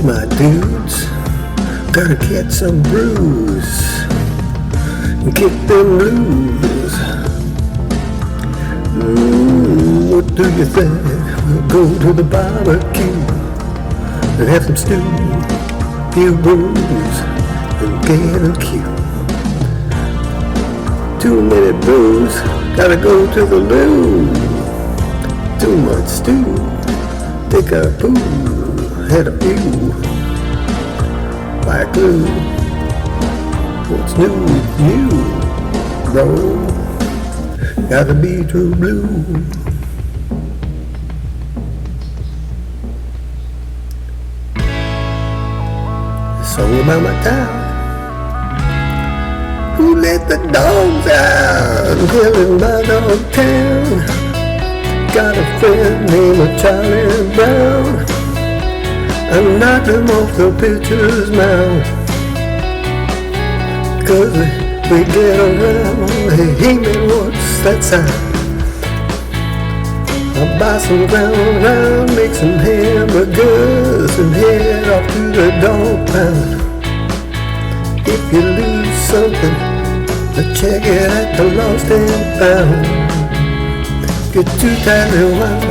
my dudes, gotta catch some brews and kick them blues. What do you think? We'll go to the barbecue and have some stew, few brews, and get them cute. Too many brews, gotta go to the loo. Too much stew, take a poo, had a few, by glue. What's new with you, bro? Gotta be true blue. Song about my town. Who let the dogs out? Living by dogtown. Got a friend named Charlie Brown. I knocked him off the pitcher's mound. 'Cause we get around. Hey man, what's that sound? I'll buy some ground round, make some hamburgers, and head off to the dog pound. If you lose something, check it at the lost and found. Get too tightly wound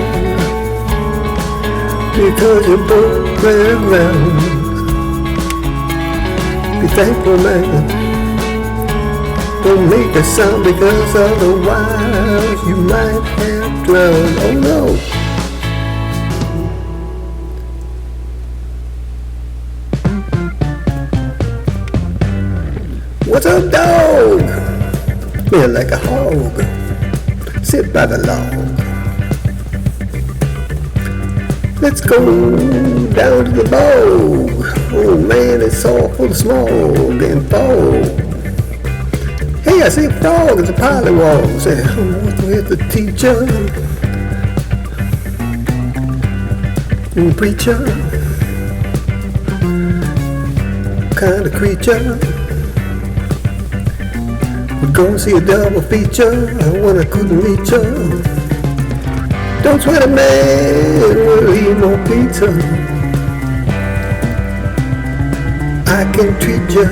because you both play around. Be thankful, man. Don't make a sound because otherwise you might have drowned. Oh no. What's up, dog? Feel like a hog. Sit by the log. Let's go down to the bog. Oh man, it's all full of smog and fog. Hey, I see a frog. It's a pollywog. Say, what's with the teacher and preacher? Kind of creature. We're gonna see a double feature when I couldn't reach her. Don't sweat a man, we'll eat no pizza. I can treat ya.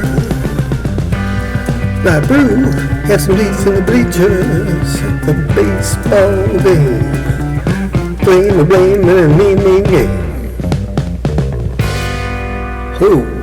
Like brew, have some leads in the bleachers at the baseball game. Blame and me game. Who?